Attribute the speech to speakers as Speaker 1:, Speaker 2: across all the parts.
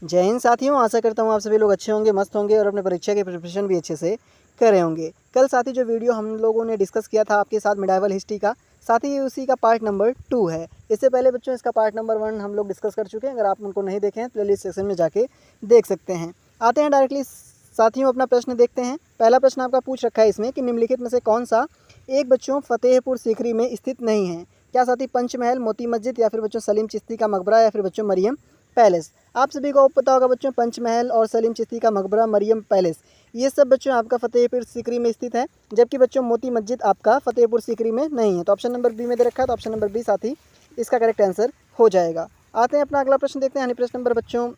Speaker 1: जय हिंद साथियों, आशा करता हूँ आप सभी लोग अच्छे होंगे, मस्त होंगे और अपने परीक्षा की प्रिपरेशन भी अच्छे से कर रहे होंगे। कल साथी जो वीडियो हम लोगों ने डिस्कस किया था आपके साथ मिडाइवल हिस्ट्री का, साथ ही उसी का पार्ट नंबर 2 है। इससे पहले बच्चों इसका पार्ट नंबर 1 हम लोग डिस्कस कर चुके हैं। अगर आप उनको नहीं देखे हैं प्लेलिस्ट सेक्शन में जाके देख सकते हैं। आते हैं डायरेक्टली साथियों अपना प्रश्न देखते हैं। पहला प्रश्न आपका पूछ रखा है इसमें कि निम्नलिखित में से कौन सा एक बच्चों फतेहपुर सीकरी में स्थित नहीं है। क्या साथी पंचमहल, मोती मस्जिद या फिर बच्चों सलीम चिश्ती का मकबरा या फिर बच्चों मरियम पैलेस। आप सभी को पता होगा बच्चों पंचमहल और सलीम चिश्ती का मकबरा, मरियम पैलेस, ये सब बच्चों आपका फतेहपुर सीकरी में स्थित है। जबकि बच्चों मोती मस्जिद आपका फतेहपुर सीकरी में नहीं है। तो ऑप्शन नंबर बी में दे रखा है, तो ऑप्शन नंबर बी साथी इसका करेक्ट आंसर हो जाएगा। आते हैं अपना अगला प्रश्न देखते हैं। यानी प्रश्न नंबर बच्चों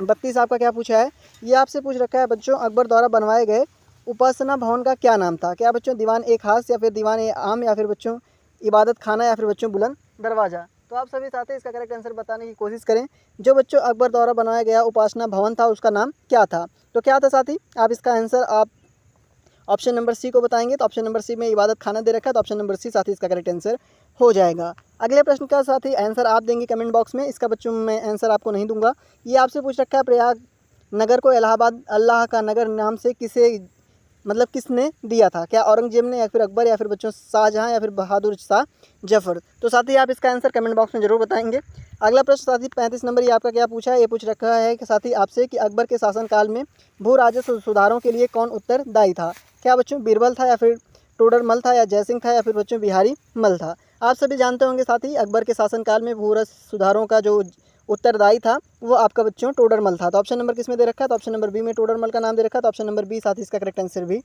Speaker 1: 32 आपका क्या पूछा है। ये आपसे पूछ रखा है बच्चों अकबर द्वारा बनवाए गए उपासना भवन का क्या नाम था। क्या बच्चों दीवान ए खास या फिर दीवान ए आम या फिर बच्चों इबादत खाना या फिर बच्चों बुलंद दरवाज़ा। तो आप सभी साथी इसका करेक्ट आंसर बताने की कोशिश करें। जो बच्चों अकबर द्वारा बनाया गया उपासना भवन था उसका नाम क्या था। तो क्या था साथी, आप इसका आंसर आप ऑप्शन नंबर सी को बताएंगे। तो ऑप्शन नंबर सी में इबादत खाना दे रखा है, तो ऑप्शन नंबर सी साथी इसका करेक्ट आंसर हो जाएगा। अगले प्रश्न का साथी आंसर आप देंगे कमेंट बॉक्स में। इसका बच्चों मैं आंसर आपको नहीं दूंगा। ये आपसे पूछ रखा है प्रयाग नगर को इलाहाबाद अल्लाह का नगर नाम से किसने दिया था। क्या औरंगजेब ने या फिर अकबर या फिर बच्चों शाहजहां या फिर बहादुर शाह जफर। तो साथी आप इसका आंसर कमेंट बॉक्स में जरूर बताएंगे। अगला प्रश्न साथी 35 नंबर, ये आपका क्या पूछा है। ये पूछ रखा है कि साथी आपसे कि अकबर के शासनकाल में भू राजस्व सुधारों के लिए कौन उत्तरदायी था। क्या बच्चों बीरबल था या फिर टोडरमल था या जयसिंह था या फिर बच्चों बिहारी मल था। आप सभी जानते होंगे साथी अकबर के शासनकाल में भू राजस्व सुधारों का जो उत्तरदायी था वो आपका बच्चों टोडरमल था। तो ऑप्शन नंबर किस में दे रखा है, तो ऑप्शन नंबर बी में टोडरमल का नाम दे रखा है। तो ऑप्शन नंबर बी साथी इसका करेक्ट आंसर भी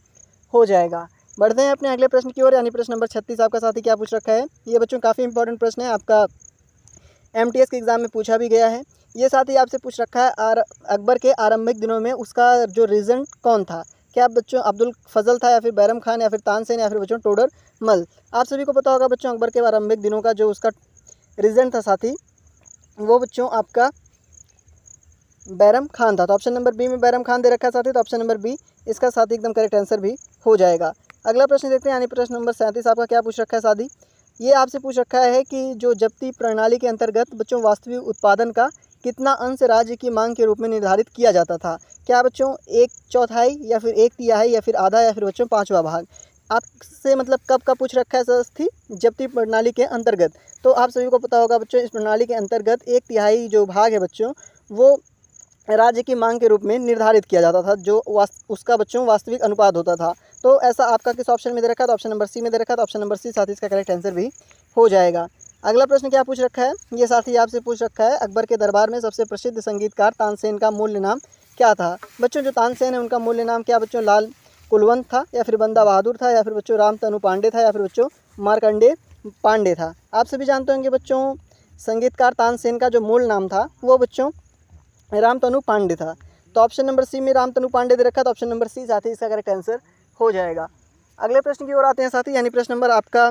Speaker 1: हो जाएगा। बढ़ते हैं अपने अगले प्रश्न की ओर। यानी प्रश्न नंबर 36 आपका साथी क्या पूछ रखा है। ये बच्चों काफ़ी इंपॉर्टेंट प्रश्न है, आपका MTS के एग्जाम में पूछा भी गया है। ये साथी आपसे पूछ रखा है अकबर के आरंभिक दिनों में उसका जो रीजेंट कौन था। क्या बच्चों अब्दुल फजल था या फिर बैरम खान या फिर तानसेन या फिर बच्चों टोडर मल। आप सभी को पता होगा बच्चों अकबर के आरंभिक दिनों का जो उसका रीजेंट था साथी वो बच्चों आपका बैरम खान था। तो ऑप्शन नंबर बी में बैरम खान दे रखा है साथी, तो ऑप्शन नंबर बी इसका साथी एकदम करेक्ट आंसर भी हो जाएगा। अगला प्रश्न देखते हैं। यानी प्रश्न नंबर 37 आपका क्या पूछ रखा है साथी। ये आपसे पूछ रखा है कि जो जब्ती प्रणाली के अंतर्गत बच्चों वास्तविक उत्पादन का कितना अंश राज्य की मांग के रूप में निर्धारित किया जाता था। क्या बच्चों 1/4 या फिर 1/3 या फिर आधा या फिर बच्चों 5वां भाग। आपसे कब का पूछ रखा है साथी, जब्ती प्रणाली के अंतर्गत। तो आप सभी को पता होगा बच्चों इस प्रणाली के अंतर्गत 1/3 जो भाग है बच्चों वो राज्य की मांग के रूप में निर्धारित किया जाता था, जो उसका बच्चों वास्तविक अनुपात होता था। तो ऐसा आपका किस ऑप्शन में दे रखा है, तो ऑप्शन नंबर सी में दे रखा है। तो ऑप्शन नंबर सी साथी इसका करेक्ट आंसर भी हो जाएगा। अगला प्रश्न क्या पूछ रखा है। ये साथी आपसे पूछ रखा है अकबर के दरबार में सबसे प्रसिद्ध संगीतकार तानसेन का मूल्य नाम क्या था। बच्चों जो तानसेन है उनका मूल्य नाम क्या बच्चों लाल कुलवंत था या फिर बंदा बहादुर था या फिर बच्चों राम तनु पांडे था या फिर बच्चों मार्कंडे पांडे था। आप सभी जानते होंगे बच्चों संगीतकार तानसेन का जो मूल नाम था वो बच्चों रामतनु पांडे था। तो ऑप्शन नंबर सी में रामतनु पांडे दे रखा है, तो ऑप्शन नंबर सी साथी इसका करेक्ट आंसर हो जाएगा। अगले प्रश्न की ओर आते हैं साथी। यानी प्रश्न नंबर आपका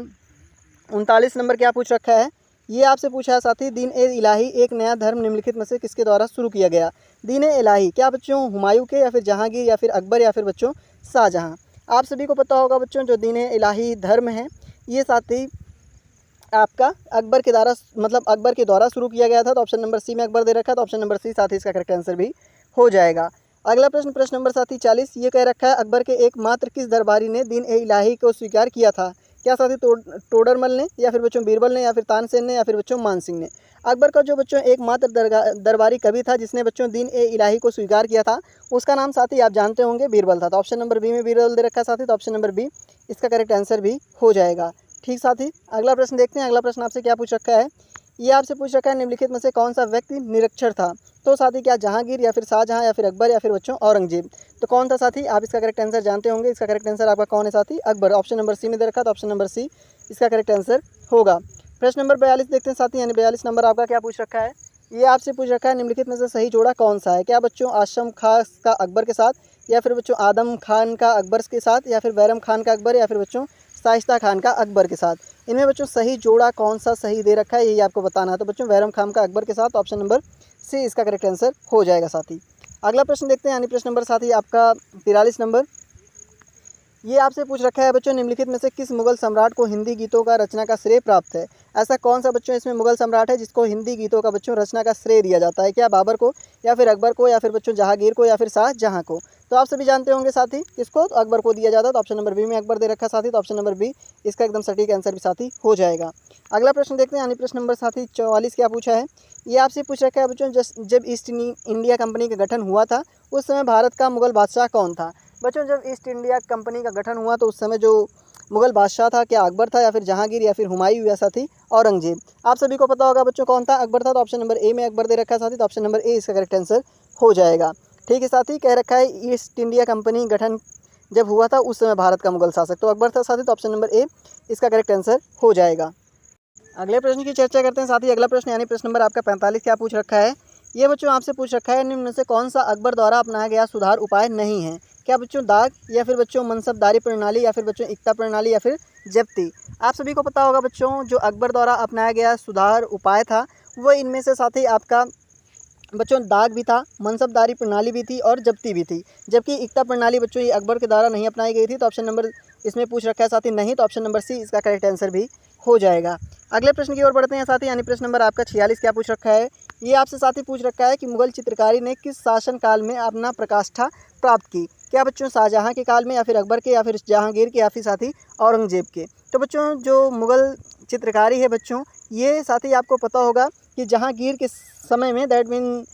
Speaker 1: 39 नंबर क्या पूछ रखा है। ये आपसे पूछा है साथी दीन ए इलाही एक नया धर्म निम्नलिखित में से किसके द्वारा शुरू किया गया। दीन ए इलाही क्या बच्चों हुमायूं के या फिर जहांगीर या फिर अकबर या फिर बच्चों शाहजहां। आप सभी को पता होगा बच्चों जो दीन ए इलाही धर्म है ये साथी आपका अकबर के द्वारा शुरू किया गया था। तो ऑप्शन नंबर सी में अकबर दे रखा है, तो ऑप्शन नंबर सी साथी इसका करेक्ट आंसर भी हो जाएगा। अगला प्रश्न प्रश्न नंबर साथी 40 ये कह रखा है अकबर के एकमात्र किस दरबारी ने दीन ए इलाही को स्वीकार किया था। क्या साथी टोडरमल ने या फिर बच्चों बीरबल ने या फिर तानसेन ने या फिर बच्चों मानसिंह ने। अकबर का जो बच्चों एकमात्र दरबारी कवि था जिसने बच्चों दीन ए इलाही को स्वीकार किया था उसका नाम साथी आप जानते होंगे बीरबल था। तो ऑप्शन नंबर बी में बीरबल दे रखा है साथी, तो ऑप्शन नंबर बी इसका करेक्ट आंसर भी हो जाएगा। ठीक साथी, अगला प्रश्न देखते हैं। अगला प्रश्न आपसे क्या पूछ रखा है। ये आपसे पूछ रखा है निम्नलिखित में से कौन सा व्यक्ति निरक्षर था। तो साथी क्या जहांगीर या फिर शाहजहां या फिर अकबर या फिर बच्चों औरंगजेब। तो कौन था साथी, आप इसका करेक्ट आंसर जानते होंगे। इसका करेक्ट आंसर आपका कौन है साथी, अकबर। ऑप्शन नंबर सी में दे रखा, तो ऑप्शन नंबर सी इसका करेक्ट आंसर होगा। प्रश्न नंबर 42 देखते हैं साथी। यानी 42 नंबर आपका क्या पूछ रखा है। ये आपसे पूछ रखा है निम्नलिखित में से सही जोड़ा कौन सा है। क्या बच्चों आशम खां का अकबर के साथ या फिर बच्चों आदम खान का अकबर के साथ या फिर बैरम खान का अकबर या फिर बच्चों शाइस्ता खान का अकबर के साथ। इनमें बच्चों सही जोड़ा कौन सा सही दे रखा है यही आपको बताना है। तो बच्चों बैरम खान का अकबर के साथ ऑप्शन नंबर सी इसका करेक्ट आंसर हो जाएगा साथी। अगला प्रश्न देखते हैं। यानी प्रश्न नंबर साथी आपका 43 नंबर। ये आपसे पूछ रखा है बच्चों, निम्नलिखित में से किस मुगल सम्राट को हिंदी गीतों का रचना का श्रेय प्राप्त है। ऐसा कौन सा बच्चों इसमें मुगल सम्राट है जिसको हिंदी गीतों का बच्चों रचना का श्रेय दिया जाता है? क्या बाबर को, या फिर अकबर को, या फिर बच्चों जहांगीर को, या फिर शाहजहां को? तो आप सभी जानते होंगे साथी किसको, तो अकबर को दिया जाता है। तो ऑप्शन नंबर बी में अकबर दे रखा है साथी, तो ऑप्शन नंबर बी इसका एकदम सटीक आंसर भी साथी हो जाएगा। अगला प्रश्न देखते हैं, यानी प्रश्न नंबर साथी 44 क्या पूछा है। ये आपसे पूछ रखा है बच्चों, जब ईस्ट इंडिया कंपनी का गठन हुआ था उस समय भारत का मुगल बादशाह कौन था? बच्चों जब ईस्ट इंडिया कंपनी का गठन हुआ तो उस समय जो मुगल बादशाह था, क्या अकबर था, या फिर जहांगीर, या फिर हुमायूं, या साथी औरंगजेब? आप सभी को पता होगा बच्चों कौन था, अकबर था। तो ऑप्शन नंबर ए में अकबर दे रखा है साथी, तो ऑप्शन नंबर ए इसका करेक्ट आंसर हो जाएगा। ठीक है साथी, कह रखा है ईस्ट इंडिया कंपनी गठन जब हुआ था उस समय भारत का मुगल शासक तो अकबर था साथी, तो ऑप्शन नंबर ए इसका करेक्ट आंसर हो जाएगा। अगले प्रश्न की चर्चा करते हैं साथी। अगला प्रश्न यानी प्रश्न नंबर आपका 45 क्या पूछ रखा है। ये बच्चों आपसे पूछ रखा है, निम्न में से कौन सा अकबर द्वारा अपनाया गया सुधार उपाय नहीं है? क्या बच्चों दाग, या फिर बच्चों मनसबदारी प्रणाली, या फिर बच्चों इक्ता प्रणाली, या फिर जब्ती? आप सभी को पता होगा बच्चों, जो अकबर द्वारा अपनाया गया सुधार उपाय था वो इनमें से साथी आपका बच्चों दाग भी था, मनसबदारी प्रणाली भी थी और जब्ती भी थी। जबकि इक्ता प्रणाली बच्चों ये अकबर के द्वारा नहीं अपनाई गई थी। तो ऑप्शन नंबर इसमें पूछ रखा है साथी नहीं, तो ऑप्शन नंबर सी इसका करेक्ट आंसर भी हो जाएगा। अगले प्रश्न की ओर बढ़ते हैं साथी, यानी प्रश्न नंबर आपका 46 क्या पूछ रखा है। ये आपसे साथी पूछ रखा है कि मुगल चित्रकारी ने किस शासन काल में अपना प्रकाष्ठा प्राप्त की? क्या बच्चों शाहजहां के काल में, या फिर अकबर के, या फिर जहांगीर के, या फिर साथी औरंगजेब के? तो बच्चों जो मुगल चित्रकारी है बच्चों, ये साथी आपको पता होगा कि जहांगीर के समय में, दैट मीन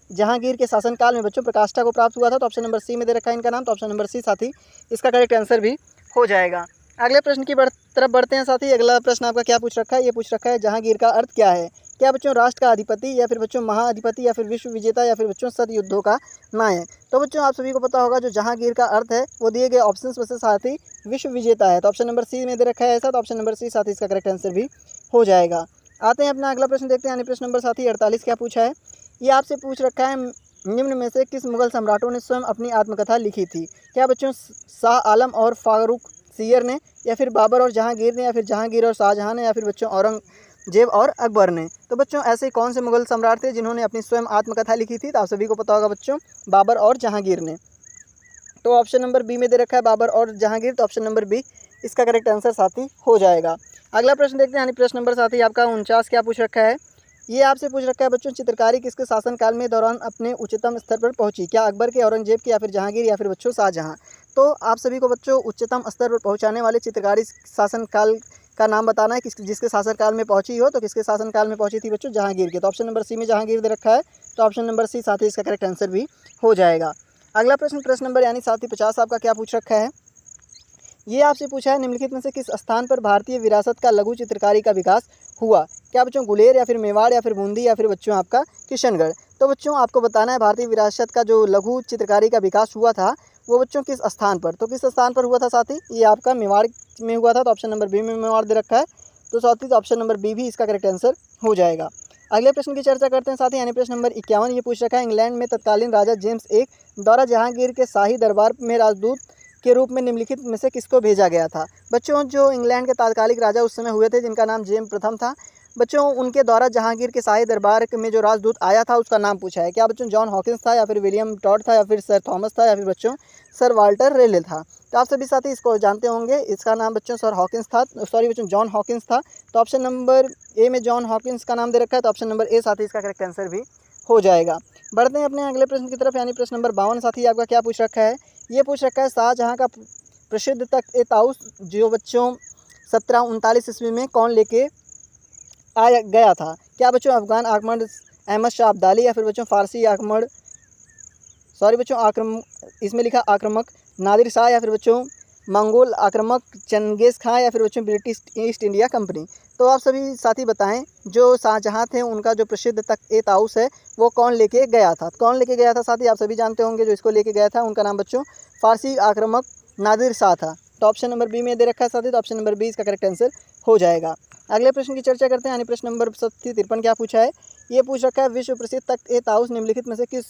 Speaker 1: जहांगीर के शासनकाल में बच्चों प्रकाष्ठा को प्राप्त हुआ था। तो ऑप्शन नंबर सी में दे रखा है इनका नाम, तो ऑप्शन नंबर सी साथी इसका करेक्ट आंसर भी हो जाएगा। अगले प्रश्न की तरफ बढ़ते हैं साथी। अगला प्रश्न आपका क्या पूछ रखा है। ये पूछ रखा है जहांगीर का अर्थ क्या है? क्या बच्चों राष्ट्र का अधिपति, या फिर बच्चों महाअधिपति, या फिर विश्व विजेता, या फिर बच्चों सत युद्धों का नायक? तो बच्चों आप सभी को पता होगा जो जहांगीर का अर्थ है वो दिए गए ऑप्शंस में से साथी विश्व विजेता है। तो ऑप्शन नंबर सी में दे रखा है ऐसा, तो ऑप्शन नंबर सी साथी इसका करेक्ट आंसर भी हो जाएगा। आते हैं अपना अगला प्रश्न देखते हैं, यानी प्रश्न नंबर साथी 48 क्या पूछा है। ये आपसे पूछ रखा है, निम्न में से किस मुगल सम्राटों ने स्वयं अपनी आत्मकथा लिखी थी? क्या बच्चों शाह आलम और फारूक सियर ने, या फिर बाबर और जहांगीर ने, या फिर जहांगीर और शाहजहां ने, या फिर बच्चों औरंगजेब और अकबर ने? तो बच्चों ऐसे कौन से मुगल सम्राट थे जिन्होंने अपनी स्वयं आत्मकथा लिखी थी? तो आप सभी को पता होगा बच्चों बाबर और जहांगीर ने। तो ऑप्शन नंबर बी में दे रखा है बाबर और जहांगीर, तो ऑप्शन नंबर बी इसका करेक्ट आंसर साथी हो जाएगा। अगला प्रश्न देखते हैं, यानी प्रश्न नंबर साथी आपका 49 क्या पूछ रखा है। ये आपसे पूछ रखा है बच्चों, चित्रकारी किसके शासनकाल में दौरान अपने उच्चतम स्तर पर पहुंची? क्या अकबर के, औरंगजेब के, या फिर जहांगीर, या फिर बच्चों शाहजहां? तो आप सभी को बच्चों उच्चतम स्तर पर पहुंचाने वाले चित्रकारी शासनकाल का नाम बताना है, जिसके शासनकाल में पहुंची हो। तो किसके शासनकाल में पहुंची थी बच्चों? जहांगीर के। तो ऑप्शन नंबर सी में जहांगीर दे रखा है, तो ऑप्शन नंबर सी साथी इसका करेक्ट आंसर भी हो जाएगा। अगला प्रश्न प्रश्न नंबर यानी साथी 50 आपका क्या पूछ रखा है। ये आपसे पूछा है, निम्नलिखित में से किस स्थान पर भारतीय विरासत का लघु चित्रकारी का विकास हुआ? क्या बच्चों गुलेर, या फिर मेवाड़, या फिर बूंदी, या फिर बच्चों आपका किशनगढ़? तो बच्चों आपको बताना है भारतीय विरासत का जो लघु चित्रकारी का विकास हुआ था वो बच्चों किस स्थान पर, तो किस स्थान पर हुआ था साथी? ये आपका मेवाड़ में हुआ था। तो ऑप्शन नंबर बी में मेवाड़ दे रखा है, तो साथी तो ऑप्शन नंबर बी भी इसका करेक्ट आंसर हो जाएगा। अगले प्रश्न की चर्चा करते हैं साथी, यानी प्रश्न नंबर 51। ये पूछ रखा है, इंग्लैंड में तत्कालीन राजा जेम्स एक द्वारा जहांगीर के शाही दरबार में राजदूत के रूप में निम्नलिखित में से किसको भेजा गया था? बच्चों जो इंग्लैंड के तात्कालिक राजा उस समय हुए थे जिनका नाम जेम्स प्रथम था, बच्चों उनके द्वारा जहांगीर के शाही दरबार में जो राजदूत आया था उसका नाम पूछा है। क्या बच्चों जॉन हॉकिंस था, या फिर विलियम टॉड था, या फिर सर थॉमस था, या फिर बच्चों सर वाल्टर रेले था? तो आप सभी साथी इसको जानते होंगे, इसका नाम बच्चों सर हॉकिंस था, सॉरी बच्चों जॉन हॉकिंस था। तो ऑप्शन नंबर ए में जॉन हॉकिंस का नाम दे रखा है, तो ऑप्शन नंबर ए साथी इसका करेक्ट आंसर भी हो जाएगा। बढ़ते हैं अपने अगले प्रश्न की तरफ, यानी प्रश्न नंबर 52 साथी आपका क्या पूछ रखा है। ये पूछ रखा है, शाहजहां का प्रसिद्ध तख्त-ए-ताउस जो बच्चों 1739 ईस्वी में कौन लेके आया गया था? क्या बच्चों अफगान आक्रमण अहमद शाह अब्दाली, या फिर बच्चों फारसी आक्रमण इसमें लिखा आक्रमक नादिर शाह, या फिर बच्चों मंगोल आक्रमक चंगेज़ खां, या फिर बच्चों ब्रिटिश ईस्ट इंडिया कंपनी? तो आप सभी साथी बताएं, जो शाहजहां थे उनका जो प्रसिद्ध तख्त-ए-ताउस है वो कौन लेके गया था? कौन लेके गया था साथी? आप सभी जानते होंगे जो इसको लेके गया था उनका नाम बच्चों फारसी आक्रमक नादिर शाह था। तो ऑप्शन नंबर बी में दे रखा है साथी, तो ऑप्शन नंबर बी इसका करेक्ट आंसर हो जाएगा। अगले प्रश्न की चर्चा करते हैं, यानी प्रश्न नंबर 53 क्या पूछा है। ये पूछ रखा है, विश्व प्रसिद्ध तख्त-ए-ताउस निम्नलिखित में से किस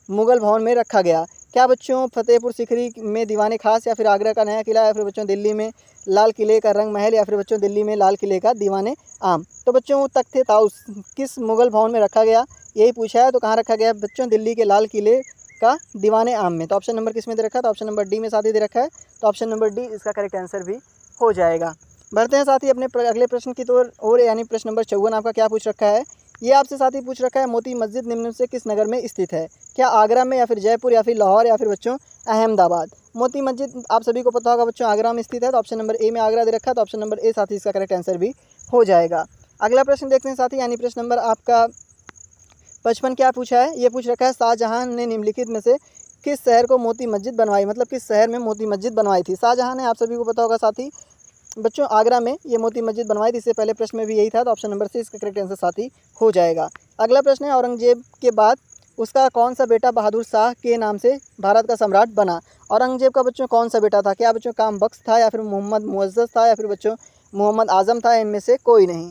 Speaker 1: मुगल भवन में रखा गया? क्या बच्चों फतेहपुर सीकरी में दीवाने खास, या फिर आगरा का नया किला, या फिर बच्चों दिल्ली में लाल किले का रंग महल, या फिर बच्चों दिल्ली में लाल किले का दीवाने आम? तो बच्चों तख्त-ए-ताउस किस मुगल भवन में रखा गया यही पूछा है। तो कहाँ रखा गया बच्चों? दिल्ली के लाल किले आपका दीवाने आम में। तो ऑप्शन नंबर किस में दे रखा है, तो ऑप्शन नंबर डी में साथी दे रखा है। तो ऑप्शन नंबर डी इसका करेक्ट आंसर भी हो जाएगा। बढ़ते हैं साथी अपने अगले प्रश्न की ओर, यानी प्रश्न नंबर 54 आपका क्या पूछ रखा है। ये आपसे साथी पूछ रखा है, मोती मस्जिद निम्न से किस नगर में स्थित है। क्या आगरा में, या फिर जयपुर, या फिर लाहौर, या फिर बच्चों अहमदाबाद। मोती मस्जिद आप सभी को पता होगा बच्चों आगरा में स्थित है। तो ऑप्शन नंबर ए में आगरा दे रखा है। तो ऑप्शन नंबर ए साथी इसका करेक्ट आंसर भी हो जाएगा। अगला प्रश्न देखते हैं साथी, यानी प्रश्न नंबर आपका 55 क्या पूछा है। ये पूछ रखा है, शाहजहां ने निम्नलिखित में से किस शहर को मोती मस्जिद बनवाई, मतलब किस शहर में मोती मस्जिद बनवाई थी। शाहजहां ने आप सभी को पता होगा साथी बच्चों आगरा में ये मोती मस्जिद बनवाई थी। इससे पहले प्रश्न में भी यही था। तो ऑप्शन नंबर सी इसका करेक्ट आंसर साथी हो जाएगा। अगला प्रश्न है, औरंगजेब के बाद उसका कौन सा बेटा बहादुर शाह के नाम से भारत का सम्राट बना। औरंगजेब का बच्चों कौन सा बेटा था, क्या बच्चों काम बख्श था, या फिर मोहम्मद मुअज़्ज़ज़ था, या फिर बच्चों मोहम्मद आज़म था, इनमें से कोई नहीं।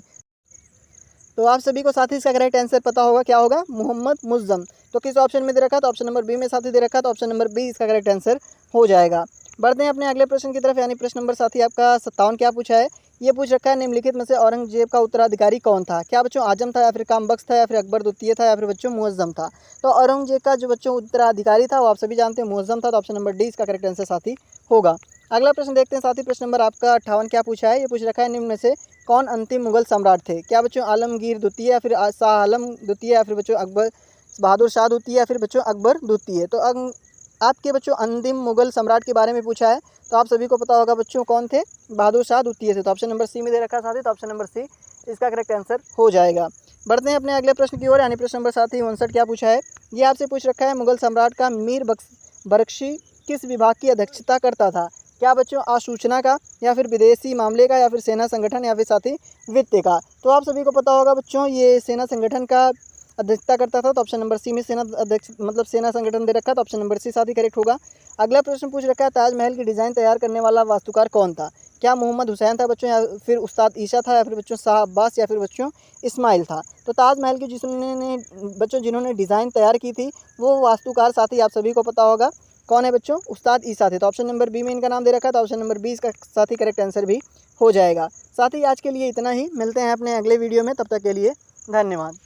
Speaker 1: तो आप सभी को साथी इसका करेक्ट आंसर पता होगा, क्या होगा, मोहम्मद मुअज़्ज़म। तो किस ऑप्शन में दे रखा है, तो ऑप्शन नंबर बी में साथी दे रखा है। तो ऑप्शन नंबर बी इसका करेक्ट आंसर हो जाएगा। बढ़ते हैं अपने अगले प्रश्न की तरफ, यानी प्रश्न नंबर साथी आपका 57 क्या पूछा है। ये पूछ रखा है, निम्नलिखित में से औरंगजेब का उत्तराधिकारी कौन था। क्या बच्चों आजम था, या फिर काम बख्श था, या फिर अकबर द्वितीय था, या फिर बच्चों मुअज़्ज़म था। तो औरंगजेब का जो बच्चों उत्तराधिकारी था वो आप सभी जानते हैं मुअज़्ज़म था। तो ऑप्शन नंबर डी इसका करेक्ट आंसर साथी होगा। अगला प्रश्न देखते हैं साथी, प्रश्न नंबर आपका 58 क्या पूछा है। ये पूछ रखा है, निम्न में से कौन अंतिम मुगल सम्राट थे। क्या बच्चों आलमगीर द्वितीय, या फिर शाह आलम द्वितीय, या फिर बच्चों अकबर बहादुर शाह द्वितीय, या फिर बच्चों अकबर द्वितीय। तो आपके बच्चों अंतिम मुगल सम्राट के बारे में पूछा है। तो आप सभी को पता होगा बच्चों कौन थे, बहादुर शाह द्वितीय थे। तो ऑप्शन नंबर सी में दे रखा है साथी। तो ऑप्शन नंबर सी इसका करेक्ट आंसर हो जाएगा। बढ़ते हैं अपने अगले प्रश्न की ओर, यानी प्रश्न नंबर साथी 59 क्या पूछा है। ये आपसे पूछ रखा है, मुगल सम्राट का मीर बख्शी किस विभाग की अध्यक्षता करता था। क्या बच्चों आसूचना का, या फिर विदेशी मामले का, या फिर सेना संगठन, या फिर साथी वित्त का। तो आप सभी को पता होगा बच्चों ये सेना संगठन का अध्यक्षता करता था। तो ऑप्शन नंबर सी में सेना अध्यक्ष मतलब सेना संगठन दे रखा है। तो ऑप्शन नंबर सी साथी करेक्ट होगा। अगला प्रश्न पूछ रखा है, ताजमहल की डिज़ाइन तैयार करने वाला वास्तुकार कौन था। क्या मोहम्मद हुसैन था बच्चों, या फिर उस्ताद ईशा था, या फिर बच्चों शाह अब्बास, या फिर बच्चों इस्माइल था। तो ताजमहल की जिन्होंने डिज़ाइन तैयार की थी वो वास्तुकार साथी आप सभी को पता होगा कौन है बच्चों, उस्ताद ईसा थे। तो ऑप्शन नंबर बी में इनका नाम दे रखा है। तो ऑप्शन नंबर बी इसका साथी करेक्ट आंसर भी हो जाएगा। साथ ही आज के लिए इतना ही, मिलते हैं अपने अगले वीडियो में, तब तक के लिए धन्यवाद।